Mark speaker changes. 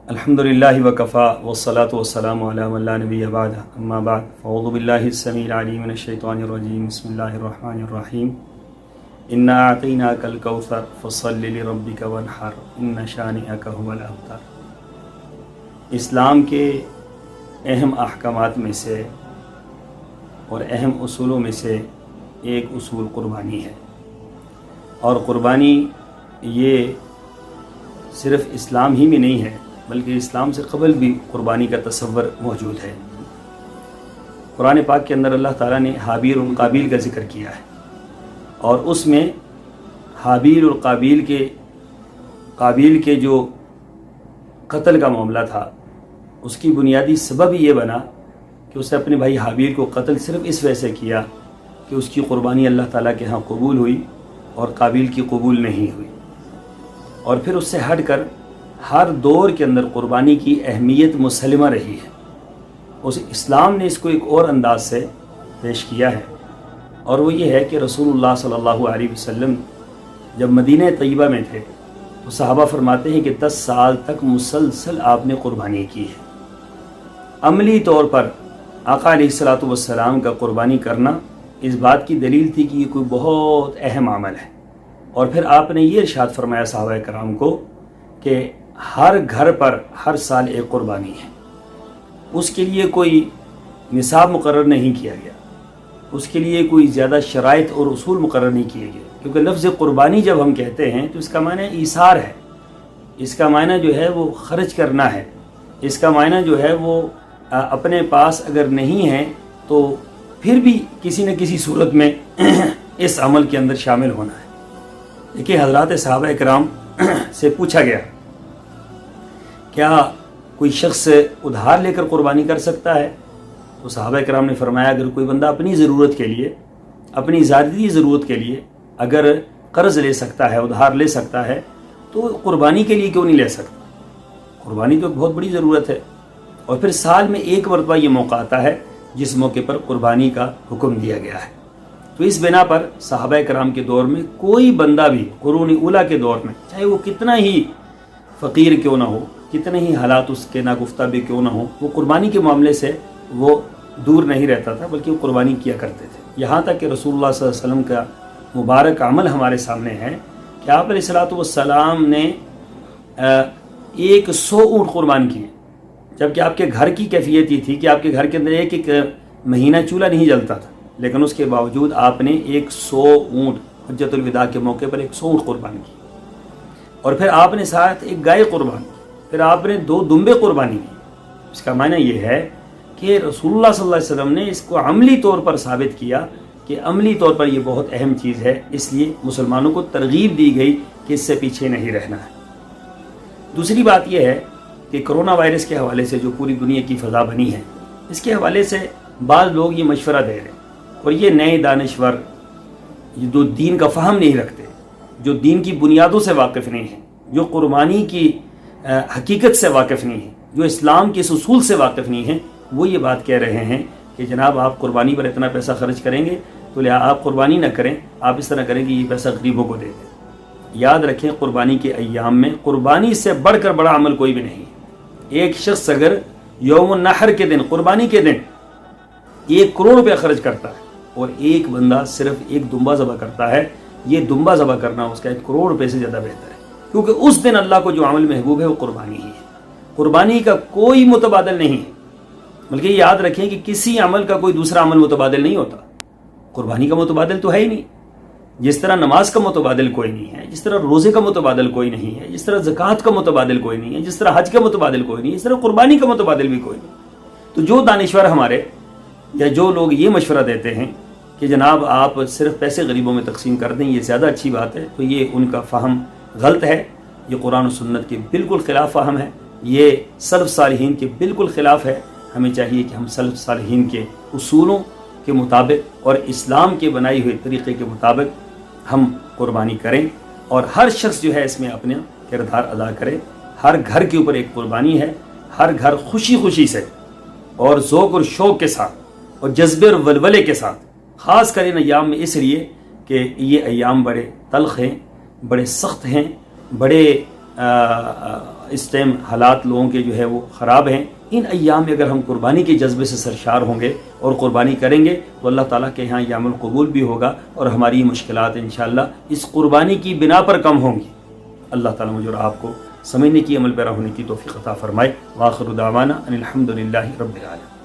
Speaker 1: الحمدللہ وکفا والصلاة والسلام علی من لا نبی بعد اما بعد فاعوذ باللہ السمیع العلیم من الشیطان الرجیم بسم اللہ الرحمن الرحیم انا اعطیناک الکوثر فصل لربک وانحر ان شانئک هو الابتر۔ اسلام کے اہم احکامات میں سے اور اہم اصولوں میں سے ایک اصول قربانی ہے، اور قربانی یہ صرف اسلام ہی میں نہیں ہے بلکہ اسلام سے قبل بھی قربانی کا تصور موجود ہے۔ قرآن پاک کے اندر اللہ تعالیٰ نے حابیل اور قابیل کا ذکر کیا ہے، اور اس میں حابیل اور قابیل کے جو قتل کا معاملہ تھا، اس کی بنیادی سبب یہ بنا کہ اس نے اپنے بھائی حابیل کو قتل صرف اس وجہ سے کیا کہ اس کی قربانی اللہ تعالیٰ کے ہاں قبول ہوئی اور قابیل کی قبول نہیں ہوئی، اور پھر اس سے ہٹ کر ہر دور کے اندر قربانی کی اہمیت مسلمہ رہی ہے۔ اس اسلام نے اس کو ایک اور انداز سے پیش کیا ہے، اور وہ یہ ہے کہ رسول اللہ صلی اللہ علیہ وسلم جب مدینہ طیبہ میں تھے تو صحابہ فرماتے ہیں کہ 10 سال تک مسلسل آپ نے قربانی کی ہے۔ عملی طور پر آقا علیہ الصلوۃ والسلام کا قربانی کرنا اس بات کی دلیل تھی کہ یہ کوئی بہت اہم عمل ہے، اور پھر آپ نے یہ ارشاد فرمایا صحابہ کرام کو کہ ہر گھر پر ہر سال ایک قربانی ہے۔ اس کے لیے کوئی نصاب مقرر نہیں کیا گیا، اس کے لیے کوئی زیادہ شرائط اور اصول مقرر نہیں کیے گئے، کیونکہ لفظ قربانی جب ہم کہتے ہیں تو اس کا معنی ایثار ہے، اس کا معنی جو ہے وہ خرچ کرنا ہے، اس کا معنی جو ہے وہ اپنے پاس اگر نہیں ہے تو پھر بھی کسی نہ کسی صورت میں اس عمل کے اندر شامل ہونا ہے۔ دیکھیے حضرات صحابہ اکرام سے پوچھا گیا کیا کوئی شخص ادھار لے کر قربانی کر سکتا ہے؟ تو صحابہ کرام نے فرمایا اگر کوئی بندہ اپنی ضرورت کے لیے، اپنی ذاتی ضرورت کے لیے اگر قرض لے سکتا ہے، ادھار لے سکتا ہے، تو قربانی کے لیے کیوں نہیں لے سکتا؟ قربانی تو ایک بہت بڑی ضرورت ہے، اور پھر سال میں ایک مرتبہ یہ موقع آتا ہے جس موقع پر قربانی کا حکم دیا گیا ہے۔ تو اس بنا پر صحابہ کرام کے دور میں کوئی بندہ بھی قرون اولیٰ کے دور میں، چاہے وہ کتنا ہی فقیر کیوں نہ ہو، کتنے ہی حالات اس کے ناگفتہ بھی کیوں نہ ہو، وہ قربانی کے معاملے سے وہ دور نہیں رہتا تھا، بلکہ وہ قربانی کیا کرتے تھے۔ یہاں تک کہ رسول اللہ صلی اللہ علیہ وسلم کا مبارک عمل ہمارے سامنے ہے کہ آپ علیہ الصلوۃ والسلام نے 100 اونٹ قربان کیے، جبکہ آپ کے گھر کی کیفیت یہ تھی کہ آپ کے گھر کے اندر ایک مہینہ چولہا نہیں جلتا تھا، لیکن اس کے باوجود آپ نے 100 اونٹ حجۃ الوداع کے موقع پر 100 اونٹ قربان کی، اور پھر آپ نے ساتھ ایک گائے قربان کی، پھر آپ نے 2 دمبے قربانی کی۔ اس کا معنی یہ ہے کہ رسول اللہ صلی اللہ علیہ وسلم نے اس کو عملی طور پر ثابت کیا کہ عملی طور پر یہ بہت اہم چیز ہے، اس لیے مسلمانوں کو ترغیب دی گئی کہ اس سے پیچھے نہیں رہنا ہے۔ دوسری بات یہ ہے کہ کرونا وائرس کے حوالے سے جو پوری دنیا کی فضا بنی ہے، اس کے حوالے سے بعض لوگ یہ مشورہ دے رہے ہیں، اور یہ نئے دانشور جو دین کا فہم نہیں رکھتے، جو دین کی بنیادوں سے واقف نہیں ہیں، جو قربانی کی حقیقت سے واقف نہیں ہیں، جو اسلام کے اصول سے واقف نہیں ہیں، وہ یہ بات کہہ رہے ہیں کہ جناب آپ قربانی پر اتنا پیسہ خرچ کریں گے تو آپ قربانی نہ کریں، آپ اس طرح کریں کہ یہ پیسہ غریبوں کو دے دیں۔ یاد رکھیں قربانی کے ایام میں قربانی سے بڑھ کر بڑا عمل کوئی بھی نہیں ہے۔ ایک شخص اگر یوم النحر کے دن، قربانی کے دن 1 کروڑ روپے خرچ کرتا ہے، اور ایک بندہ صرف ایک دمبا ذبح کرتا ہے، یہ دمبا ذبح کرنا اس کا 1 کروڑ روپے سے زیادہ بہتر ہے، کیونکہ اس دن اللہ کو جو عمل محبوب ہے وہ قربانی ہی ہے۔ قربانی کا کوئی متبادل نہیں ہے، بلکہ یہ یاد رکھیں کہ کسی عمل کا کوئی دوسرا عمل متبادل نہیں ہوتا۔ قربانی کا متبادل تو ہے ہی نہیں، جس طرح نماز کا متبادل کوئی نہیں ہے، جس طرح روزے کا متبادل کوئی نہیں ہے، جس طرح زکوٰۃ کا متبادل کوئی نہیں ہے، جس طرح حج کا متبادل کوئی نہیں ہے، اس طرح قربانی کا متبادل بھی کوئی نہیں۔ تو جو دانشور ہمارے یا جو لوگ یہ مشورہ دیتے ہیں کہ جناب آپ صرف پیسے غریبوں میں تقسیم کر دیں، یہ زیادہ اچھی بات ہے، تو یہ ان کا فہم غلط ہے، یہ قرآن و سنت کے بالکل خلاف فہم ہے، یہ سلف صالحین کے بالکل خلاف ہے۔ ہمیں چاہیے کہ ہم سلف صالحین کے اصولوں کے مطابق اور اسلام کے بنائی ہوئے طریقے کے مطابق ہم قربانی کریں، اور ہر شخص جو ہے اس میں اپنا کردار ادا کرے۔ ہر گھر کے اوپر ایک قربانی ہے، ہر گھر خوشی خوشی سے اور ذوق اور شوق کے ساتھ اور جذبے اور ولولے کے ساتھ، خاص کر ان ایام میں، اس لیے کہ یہ ایام بڑے تلخ ہیں، بڑے سخت ہیں، بڑے اس ٹائم حالات لوگوں کے جو ہے وہ خراب ہیں، ان ایام میں اگر ہم قربانی کے جذبے سے سرشار ہوں گے اور قربانی کریں گے تو اللہ تعالیٰ کے یہاں یہ عمل قبول بھی ہوگا اور ہماری مشکلات انشاءاللہ اس قربانی کی بنا پر کم ہوں گی۔ اللہ تعالیٰ مجھے اور آپ کو سمجھنے کی، عمل پیرا ہونے کی توفیق عطا فرمائے۔ وآخر دعوانا ان الحمد للہ رب العالمین۔